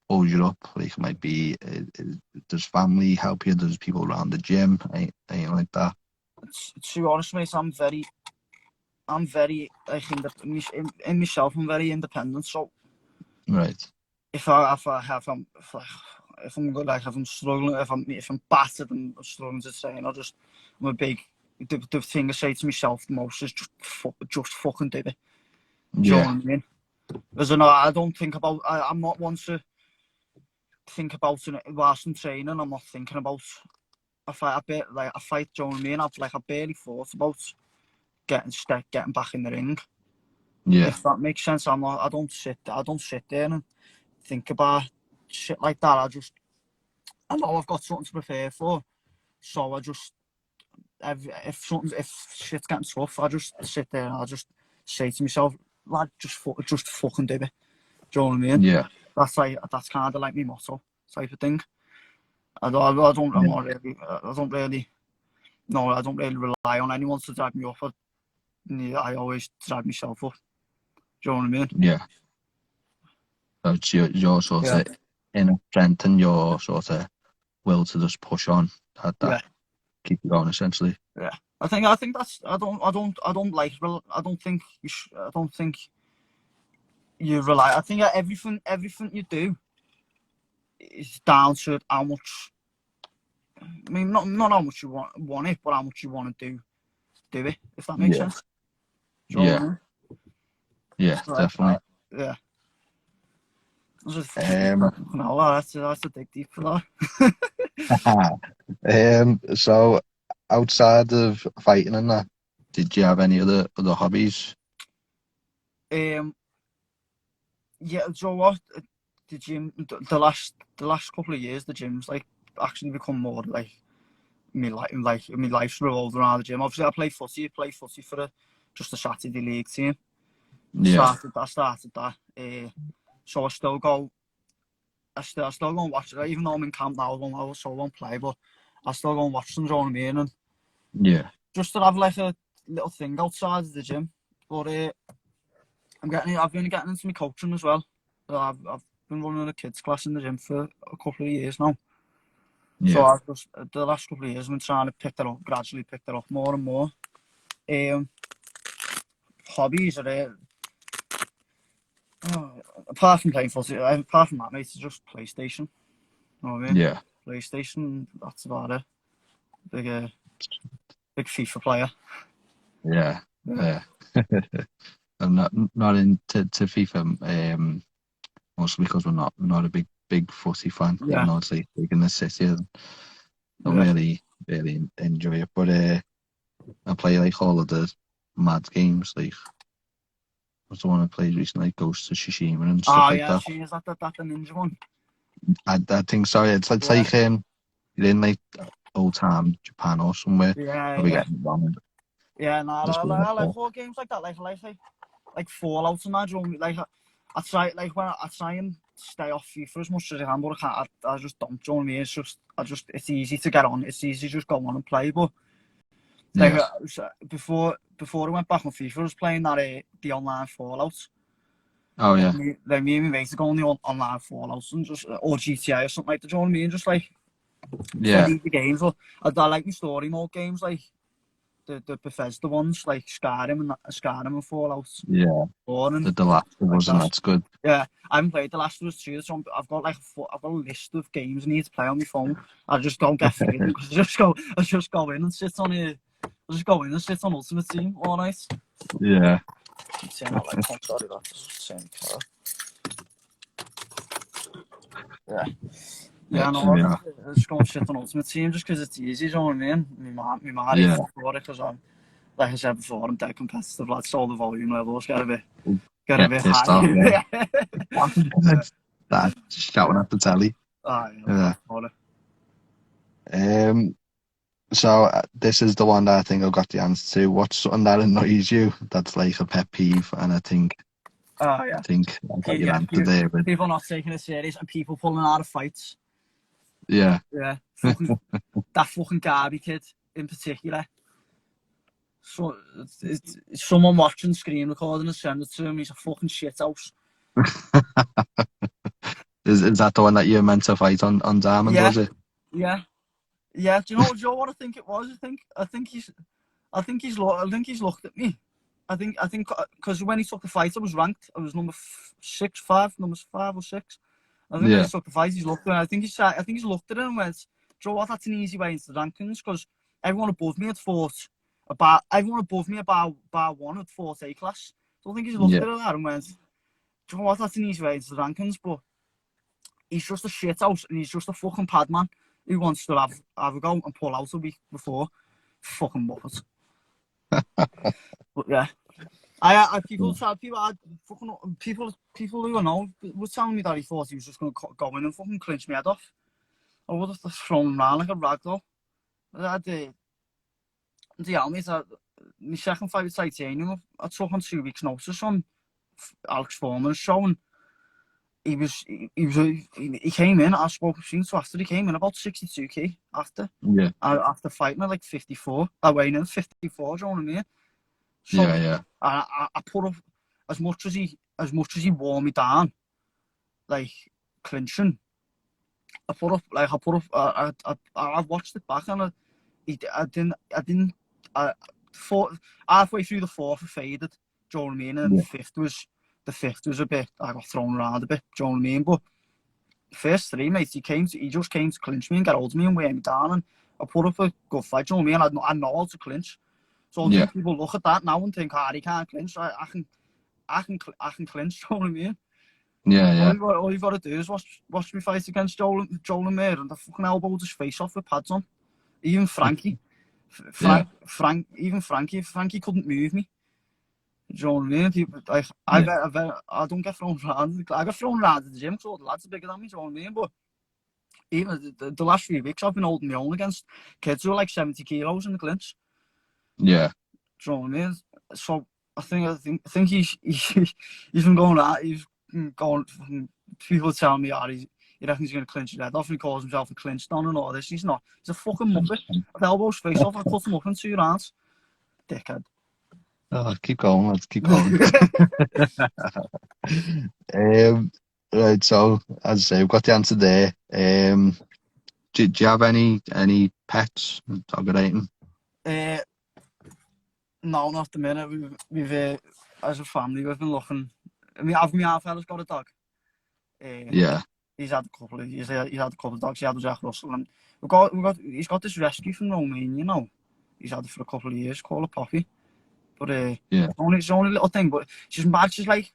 pulls you up? Like it might be does family help you? Does people around the gym? Anything like that? To be honest, mate, I'm very like in myself. I'm very independent. So Right. if I'm good, like if I'm struggling, if I'm battered and I'm struggling to train, I'm a big. The thing I say to myself the most is just fucking do it. Do you know what Yeah. I mean? Because I don't think about. I'm not one to think about it whilst I'm training. I'm not thinking about a fight. Do you know what I mean? I barely thought about getting back in the ring. Yeah. If that makes sense, I don't sit there and think about shit like that. I know I've got something to prepare for, so if shit's getting tough, I just sit there and I just say to myself, lad, just fucking do it. Do you know what I mean? Yeah. That's kind of like my motto type of thing. I don't I'm Yeah. not really I don't really no I don't really rely on anyone to drag me up. I always drag myself up. Do you know what I mean? Yeah. So it's your sort Yeah. of inner strength and your sort of will to just push on. That Yeah. keep you going essentially. Yeah. I think that's I don't like I don't think I don't think you rely. I think that everything you do is down to how much. I mean, not how much you want it, but how much you want to do it. If that makes Yeah, sense. Do you know what I yeah, mean? yeah, So, definitely. yeah. Um, No, that's a dig deep for so outside of fighting and that, did you have any other hobbies? that. Yeah. So what? The gym. The last couple of years, the gym's like actually become more like my life's revolved around the gym. Obviously, I play footy for just a Saturday league team. Yeah, I started that. So I still go. I still go and watch it. Even though I'm in camp now, I won't play, but I still go and watch them. Do you know what I mean? And yeah, just to have like a little thing outside of the gym. But I've been getting into my coaching as well. So I've been running a kids class in the gym for a couple of years now. So yeah. I've just the last couple of years I've been trying to gradually pick that up more and more. Um, Hobbies are apart from playing footy, apart from that, mate, it's just PlayStation. You know what I mean? Yeah, PlayStation, that's about it. Big, big FIFA player. yeah, Yeah. yeah. I'm not into FIFA, mostly because we're not a big footy fan, even Yeah. though it's like big in the city. I don't Yeah. really enjoy it, but I play like all of the mad games, like what's the one I played recently, like Ghost of Tsushima and stuff Oh like yeah, that. she is that the ninja one. I think so. It's Yeah. like you're in like old time Japan or somewhere. Yeah, Probably yeah. getting it wrong. Yeah, no, Just going up I like there. all games like that, like Fallout and that. You know, like I try like when I try and stay off FIFA as much as I can, but I can't. I just don't. Do you know what I mean? It's just it's easy to get on. It's easy to just go on and play. But like Yeah. before I went back on FIFA, I was playing that the online Fallout. Oh yeah. Like me and my mates go on the online Fallouts and just or GTA or something like that. Do you know what I mean? Just like Yeah. fun games. Or I like the story mode games like the Bethesda ones like Skyrim and Fallout. Yeah. And The Last of like Us and that. that's good. Yeah, I haven't played The Last of Us 2, so I've got like I've got a list of games I need to play on my phone. I just don't get feeding because I just go in and sit on it. I just go in and sit on Ultimate Team all night. Yeah. Saying that like sorry, that's the same car. Yeah. Yeah, no, Yeah. I just go and sit on Ultimate Team just because it's easy, you know what I mean? My mind is Yeah. for it because I'm, like I said before, I'm dead competitive, like, so the volume levels get a Get bit pissed high. off. Yeah. Yeah. That shouting at the telly. Ah, yeah, Yeah. about it. So this is the one that I think I've got the answer to. What's something that annoys you? That's like a pet peeve, and Ah, I yeah. think I got your Yeah, answer there. But people not taking it serious and people pulling out of fights. yeah, Yeah, fucking that fucking Garby kid in particular. So it's someone watching screen recording and send it to him. He's a fucking shithouse. is that the one that you meant to fight on Diamond? Yeah, Was it? yeah, yeah. Do you know what I think it was? I think he's looked at me. I think because when he took the fight, I was ranked. I was number number 5 or 6. I think when he Yeah, took the fight, he's looked at me. I think he's looked at it and went, "Do you know what? That's an easy way into the rankings because everyone above me had fought about one had fought A class. So I think he's looked yeah, at it and went, "Do you know what? That's an easy way into the rankings." But he's just a shithouse and he's just a fucking padman who wants to have a go and pull out a week before. Fucking muppet. But yeah. People who I know were telling me that he thought he was just going to go in and fucking clinch my head off. I would have thrown him around like a ragdoll. I had the armies. My second fight with Titanium, I took on 2 weeks' notice on Alex Foreman's show, and he came in. I spoke to him after he came in about 62 kg yeah, after fighting at like 54. I weighed in 54. Do you know what I mean? So yeah. I put up as much as he wore me down, like clinching. I put up. I watched it back and I didn't halfway through the fourth, I faded. Do you know what I mean? And Yeah. the fifth was a bit. I got thrown around a bit. Do you know what I mean? But the first three, mate, he just came to clinch me and get hold of me and weigh me down, and I put up a good fight. Do you know what I mean? I know how to clinch. So I think people look at that now and think, he can't clinch. I can clinch. Do you know what I mean? Yeah. All you've got to do is watch me fight against Joel Lemire, and I fucking elbowed his face off with pads on. Even Frankie, Frankie couldn't move me. Do you know what I mean? I don't get thrown around. I get thrown around at the gym because all the lads are bigger than me. Do you know what I mean? But even the last few weeks, I've been holding my own against kids who are like 70 kilos in the clinch. Yeah. Do you know what I mean? So I think he's been going out. He's going. People tell me, he reckons he's going to clinch his head off, and he calls himself a clinch don and all this. He's not. He's a fucking muppet. I've elbowed his face off. I cut him up in 2 rounds. Dickhead. Oh, keep going, lads. Keep going. Right. So, as I say, we've got the answer there. Do you have any pets? Dog or anything? No, not at the minute. We've as a family, we've been looking. I mean, my half fella's got a dog. Yeah. He's had a couple of dogs. He had a Jack Russell, and he's got this rescue from Romania, you know. He's had it for a couple of years, called a Poppy. But it's only a little thing. But she's mad. She's like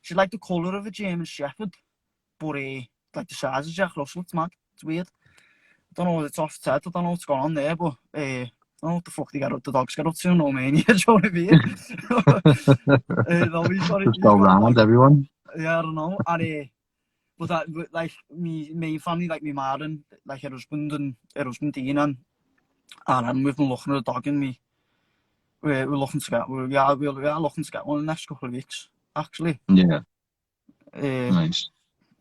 the colour of a German Shepherd, but like the size of Jack Russell. It's mad. It's weird. I don't know what it's off its head. I don't know what's going on there, but I don't know what the fuck the dogs get up to in Romania. Do you know what I mean? No, Just go round everyone. Yeah, I don't know. And but like me family, like me ma and like her husband Dean and we've been looking at a dog, and we're looking to get we are looking to get one in the next couple of weeks, actually. Yeah. Nice.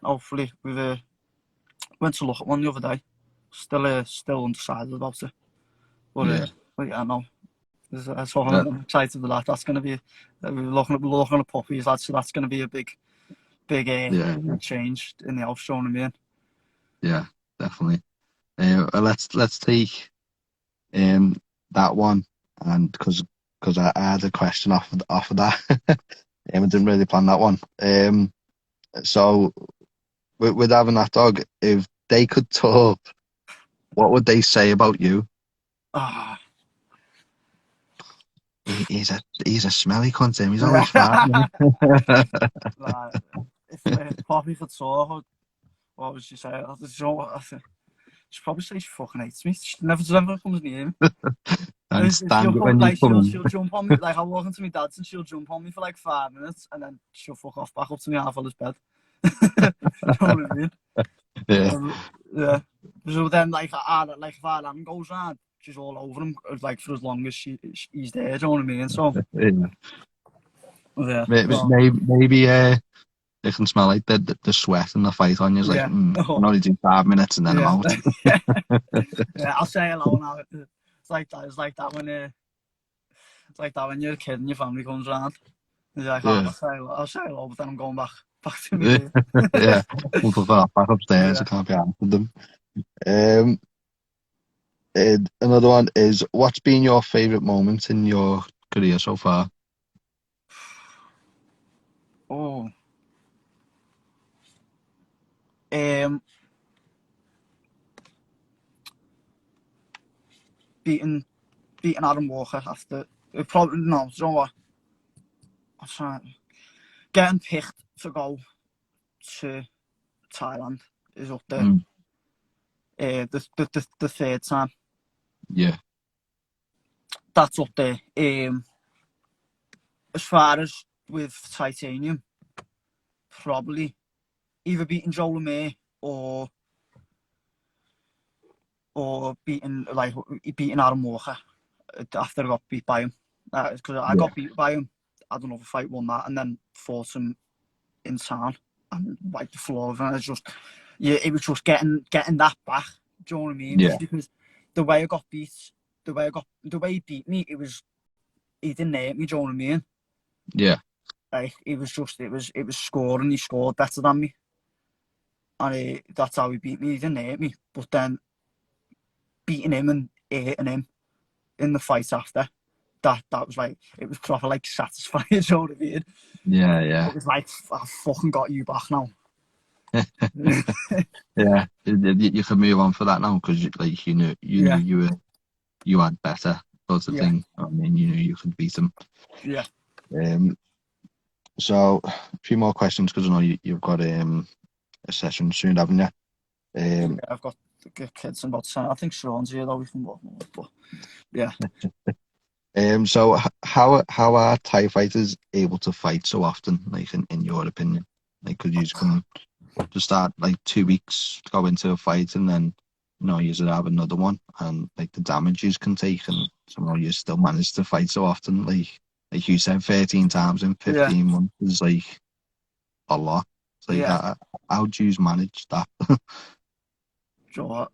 Hopefully, we've went to look at one the other day. Still undecided about it. But yeah, no. So I'm excited for that. That's going to be we're looking at puppies. So that's going to be a big change in the house. You know what I mean? Yeah, definitely. Let's take that one, and because I had a question off of that. I didn't really plan that one. So with having that dog, if they could talk, what would they say about you? He's a smelly cunt, him. He's always farting. If Poppy could talk, what would she say? She'd probably say she fucking hates me. She never comes near me. And stand it when you come in. She'll jump on me. Like, I'll walk into my dad's and she'll jump on me for like 5 minutes, and then she'll fuck off back up to me half of his bed. You know what I mean? Yeah. So then, like, if Alan goes round, she's all over him, like, for as long as he's there. Do you know what I mean? So yeah. Maybe they can smell like the sweat and the fight on you. It's like, I can only do 5 minutes and then I'm out. Yeah, I'll say hello now. It's like that when you're a kid and your family comes round. You're like, I'll say hello, but then I'm going back to me. Yeah, we'll put that back upstairs. I can't be out with them. Another one is, what's been your favourite moment in your career so far? Beating Adam Walker after probably no. You know what? I'm trying. Getting picked to go to Thailand is up there. The third time. Yeah. That's up there. As far as with titanium, probably either beating Joe Lemire or beating Adam Walker after I got beat by him. Because I got beat by him. I don't know if a fight won that, and then fought him in town and wiped the floor. And it was just getting that back. Do you know what I mean? Yeah. Because the way I got beat, the way he beat me, he didn't hurt me. Do you know what I mean? Yeah. Like, it was scoring. He scored better than me, and that's how he beat me. He didn't hurt me, but then beating him and hurting him in the fight after, that was like, it was proper like satisfying. You know what I mean? Yeah. It was like, I fucking got you back now. Yeah. You can move on for that now because like you knew you had better sort of thing. I mean, you knew you could beat them. Yeah. So a few more questions because I know you've got a session soon, haven't you? I've got kids about 10. I think Sean's here though. We can walk more, but yeah. So how are Thai fighters able to fight so often, like in your opinion? Like, could you come to start like 2 weeks, go into a fight, and then you should have another one, and like the damage you can take, and somehow you still manage to fight so often, like you said, 13 times in Yeah. 15 months is like a lot. So like, Yeah. how do you manage that? Do you know what?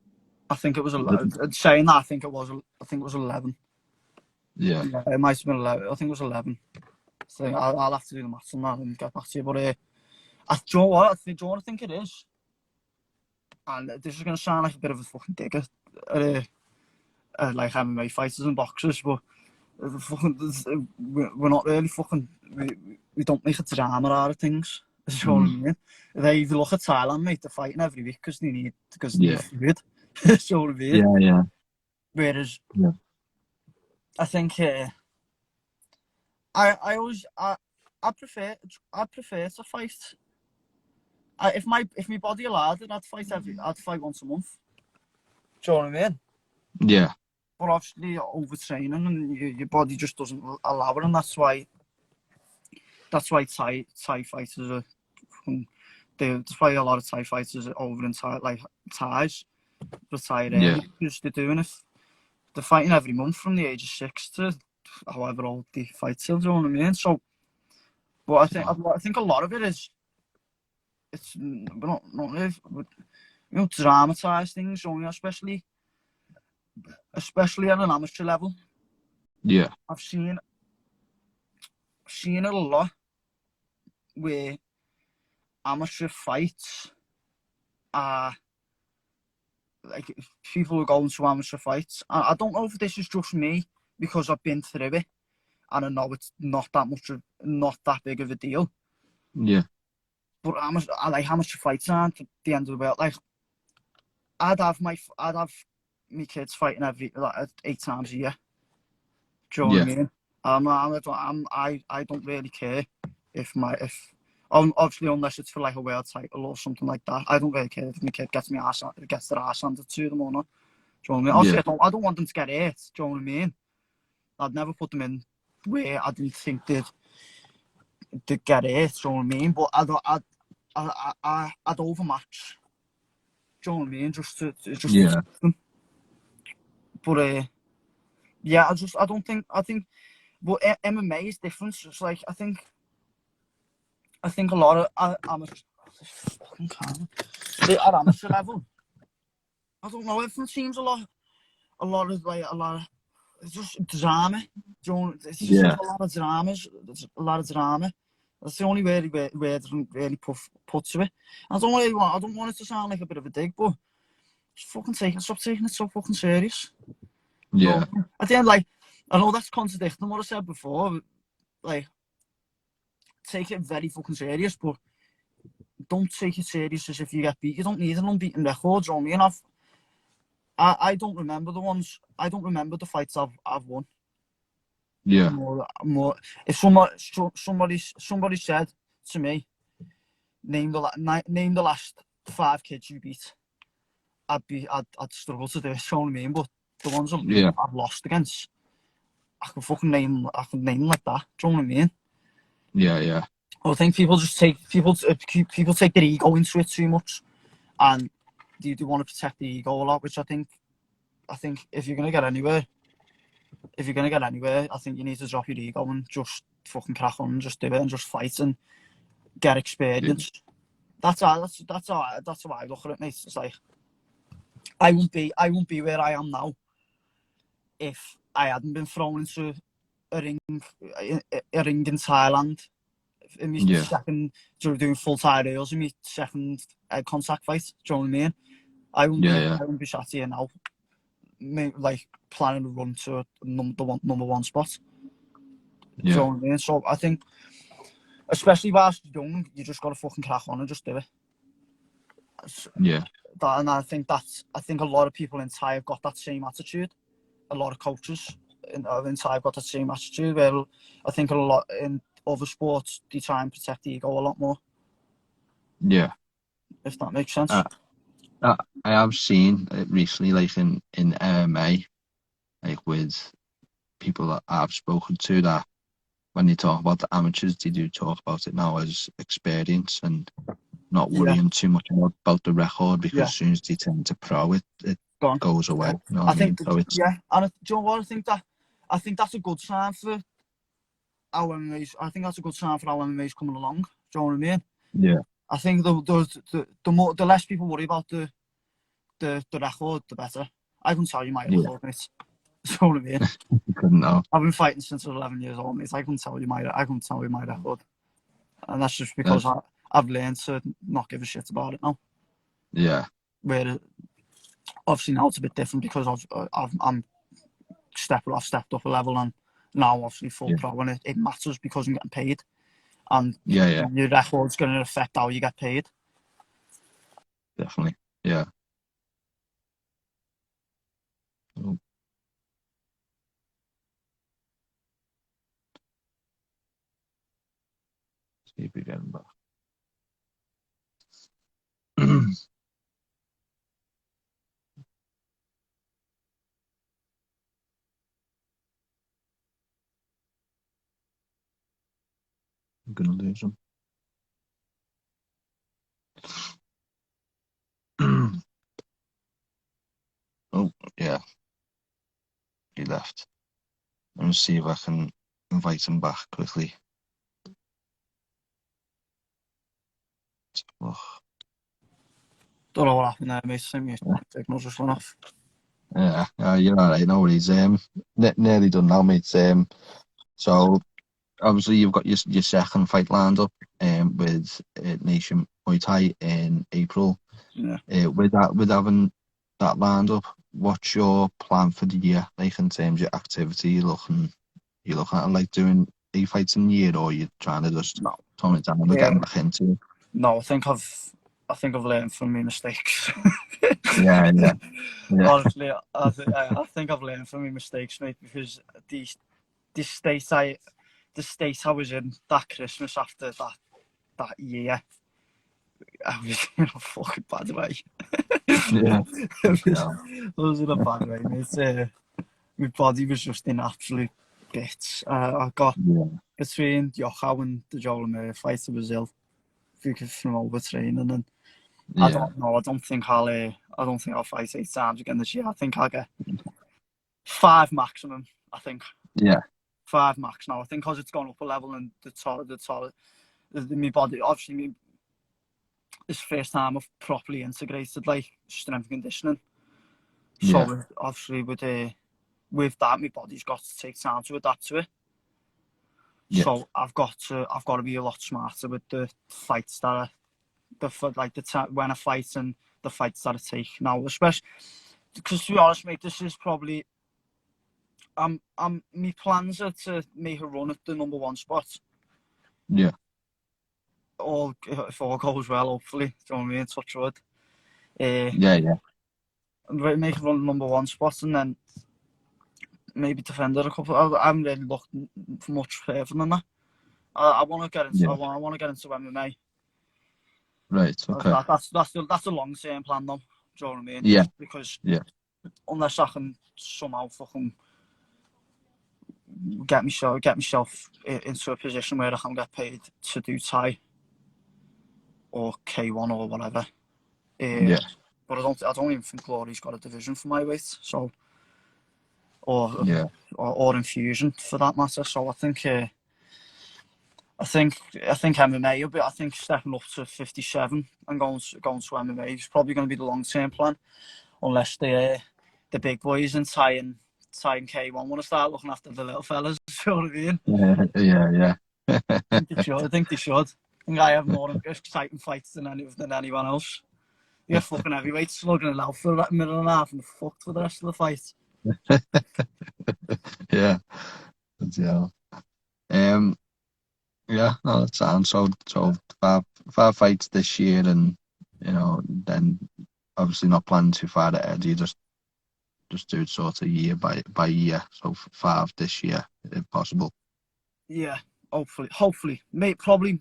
I think it was 11. Saying that, I think it was 11. Yeah. Yeah, it might have been 11. I think it was 11. So I'll have to do the maths on that and get back to you. But do you know what? Do you know what I think it is? And this is going to sound like a bit of a fucking digger, like MMA fighters and boxers, but we're not really fucking. We don't make a drama out of things. You know what I mean? If you look at Thailand, mate, they're fighting every week because they need food. You know what I mean? Yeah. Whereas I think I prefer to fight. If my body allowed it, I'd fight once a month. Do you know what I mean? Yeah. But obviously you're overtraining and your body just doesn't allow it, and that's why Thai fighters are. That's why a lot of Thai fighters are over in Thais retired early because they're doing it. They're fighting every month from the age of 6 to however old they fight till. Do you know what I mean? So, but I think a lot of it is we're not really, dramatise things, especially at an amateur level. Yeah. I've seen it a lot where amateur fights are like people who go into amateur fights. I don't know if this is just me because I've been through it and I know it's not that big of a deal. Yeah. But I like amateur fights aren't at the end of the world. Like I'd have my kids fighting 8 times a year. Do you know what I mean? I don't really care if obviously unless it's for like a world title or something like that. I don't really care if my kid gets their ass handed to them or not. Do you know what I mean? Obviously, I don't want them to get hurt. Do you know what I mean? I'd never put them in where I didn't think they'd get hurt. Do you know what I mean? But I'd overmatch. Do you know what I mean? Just to them. But I think. But MMA is different. So it's like I think a lot of amateur at amateur level. I don't know. Everything seems a lot of it's just drama. It's just a lot of dramas. There's a lot of drama. That's the only word I can really put to it. I don't want it to sound like a bit of a dig, but stop taking it so fucking serious. Yeah. So, at the end, like, I know that's contradicting what I said before. Like, take it very fucking serious, but don't take it serious as if you get beat. You don't need an unbeaten record. You know what I mean? I don't remember the ones. I don't remember the fights I've won. Yeah. More. If somebody said to me, name the last 5 kids you beat, I'd struggle to do it. You know what I mean? But the ones I've lost against, I can name them like that. Do you know what I mean? Yeah. I think people take their ego into it too much, and they want to protect the ego a lot. Which I think if you're gonna get anywhere, I think you need to drop your ego and just fucking crack on and just do it and just fight and get experience. Yeah. That's how I look at it, mate. It's like I won't be where I am now if I hadn't been thrown into a ring in Thailand in my second, doing full Thai rails in my second contact fight. Do you know what I mean? I wouldn't be sat here now like planning to run to number one spot. Do you Yeah. know what I mean? So I think, especially whilst young, you just got to fucking crack on and just do it. Yeah. And I think a lot of people in Thai have got that same attitude. A lot of coaches in Thai have got that same attitude. Where I think a lot in other sports they try and protect the ego a lot more. Yeah. If that makes sense. I have seen it recently, like in MMA, like with people that I've spoken to, that when they talk about the amateurs, they do talk about it now as experience and not Yeah. worrying too much about the record, because Yeah. as soon as they turn to pro, it Go on. goes away. You know I what I mean? think So it's yeah, and do you know what I think that's a good sign for our MMAs. I think that's a good sign for our MMAs coming along. Do you know what I mean? yeah, I think the less people worry about the record, the better. I can tell you my yeah. record, mate. Do you know what I mean? You couldn't know. I've been fighting since I was 11 years old, mate. I can tell you my record, and that's just Uh, because I've learned to not give a shit about it now. yeah, Where obviously now it's a bit different because I've stepped up a level, and now obviously full yeah, pro, and it matters because I'm getting paid, and yeah, your record's going to affect how you get paid. definitely. Yeah. Oh, see if we get him back. I'm gonna lose him. Oh, yeah, he left. Let me see if I can invite him back quickly. Oh, Don't know what happened there, mate. My signal just went off. yeah, you're all right. No worries. Nearly done now, mate. So obviously you've got your second fight lined up, with Nation Muay Thai in April. Yeah. With having that lined up, what's your plan for the year? Like in terms of activity, you looking at like doing 8 fights in a year, or you trying to just No. tone it down and getting back into it? No, I think I've learned from my mistakes. Yeah, yeah, yeah, Honestly, I think I've learned from my mistakes, mate, because the state I was in that Christmas after that year, I was in a fucking bad way. yeah. Yeah, I was in a bad way, mate. My body was just in absolute bits. I got yeah, between Yochao and the Joel Murray fight, I was ill from overtraining, and I yeah, don't know. I don't think I'll fight 8 times again this year. I think I'll get 5 maximum. I think yeah, 5 max now. I think because it's gone up a level and my body. Obviously, this first time I've properly integrated like strength and conditioning. yeah, So obviously with that, my body's got to take time to adapt to it. yeah, So I've got to be a lot smarter with the fights that when I fight and the fights that I take now, especially because, to be honest, mate, this is probably my plans are to make a run at the number one spot. yeah, If all goes well, hopefully. Do you know what I mean? Touch wood. yeah, yeah, Make a run at number one spot, and then maybe defend it a couple. I haven't really looked much further than that. I want to get into. yeah. I want to get into MMA. Right. Okay. That's a long term plan, though. Do you know what I mean? Yeah, Because yeah, unless I can somehow fucking get myself into a position where I can get paid to do Thai or K1 or whatever. yeah, But I don't even think Glory's got a division for my weight, so or yeah, or infusion for that matter. So I think MMA a bit. I think stepping up to 57 and going to MMA is probably going to be the long term plan, unless the big boys in Thai and K1 want to start looking after the little fellas. You know what I mean? yeah, yeah. I think they should. I think I have more exciting fights than anyone else. You're fucking heavyweight slugging it out for a minute and a half and fucked for the rest of the fight. Yeah. Yeah. Um, yeah, no, that sounds so five fights this year, and then obviously not planning too far ahead. You just do it sort of year by year. So five this year, if possible. Yeah, hopefully, mate, probably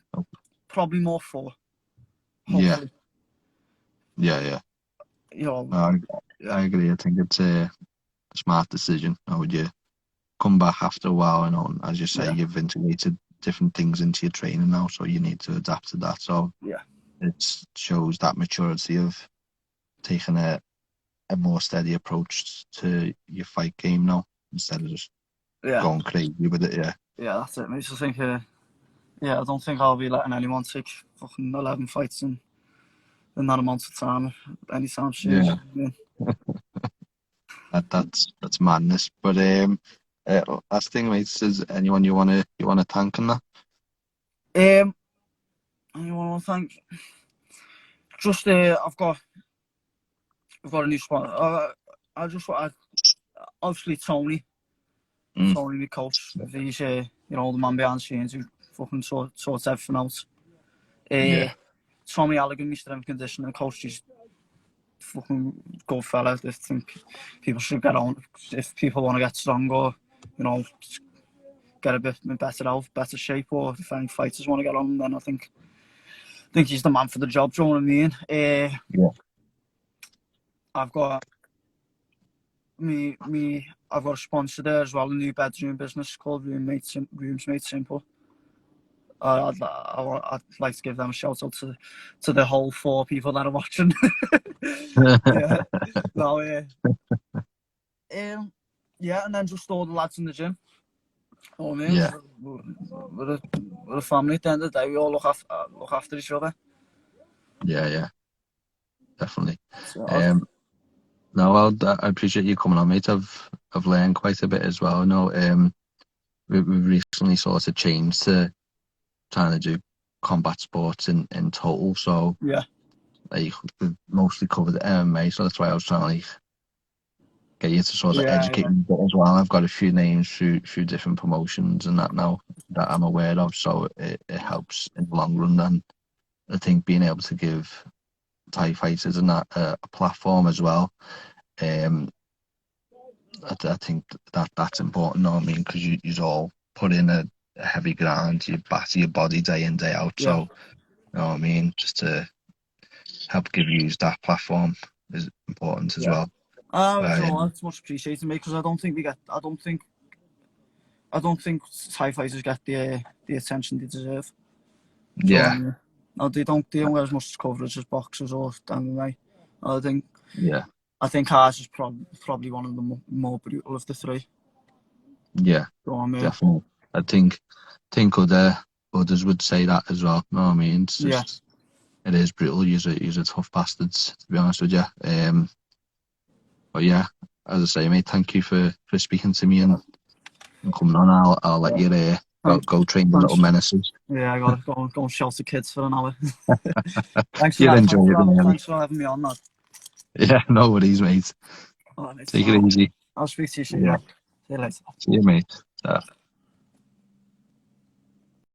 more 4. Yeah, Hopefully, yeah. you know, No, yeah, I agree. I think it's a smart decision. How would you come back after a while? And as you say, yeah, you've integrated different things into your training now, so you need to adapt to that. So yeah, it shows that maturity of taking a more steady approach to your fight game now instead of just yeah, going crazy with it. Yeah, yeah. That's it, mate. I think, yeah, I don't think I'll be letting anyone take fucking 11 fights in that amount of time anytime soon. yeah. That's madness. But last thing, mate, is anyone you wanna thank on that? Anyone want to thank? Just, I've got a new spot. I just want obviously Mm, Tony, the coach. He's the man behind the scenes who fucking sorts everything out. yeah, Tommy Allaghan, my strength and conditioning coach, is fucking good fella. I think people should get on if people want to get strong or get a bit better out, better shape, or if any fighters want to get on, then I think he's the man for the job. Do you know what I mean? yeah, I've got I've got a sponsor there as well, a new bedroom business called Rooms Made Simple. I'd like to give them a shout out to the whole 4 people that are watching. Yeah, no, yeah, and then just all the lads in the gym. Oh man, yeah, we're a family at the end of the day. We all look after each other. yeah, definitely. So, No, I appreciate you coming on, mate. I've learned quite a bit as well. I know we've recently sort of changed to trying to do combat sports in total. So yeah, like we've mostly covered MMA, so that's why I was trying to like get you to sort of educate yeah, me a bit as well. I've got a few names through different promotions and that now that I'm aware of, so it helps in the long run. And I think being able to give Thai fighters and that a platform as well. I think that's important. You know what I mean? Because you all put in a heavy grind, you batter your body day in day out. yeah. So you know what I mean? Just to help give you that platform is important as Yeah. well. It's much appreciated, mate, because I don't think Thai fighters get the attention they deserve. So Yeah, no, they don't get as much coverage as boxers or MMA. yeah, I think ours is probably one of the more brutal of the 3. yeah, So definitely. I think others would say that as well. You know what I mean? It's yeah, just it is brutal. You're tough bastards, to be honest with you. But yeah, as I say, mate, thank you for speaking to me and coming on. I'll let you thanks, go train the little thanks. menaces. Yeah, I gotta go and shout the kids for an hour. Thanks for You'll that. enjoy it, really. Thanks for having me on, lad. Yeah, no worries, mate. All right, mate. Take it easy. I'll speak to you soon, Yeah. man. See you later. See you, mate.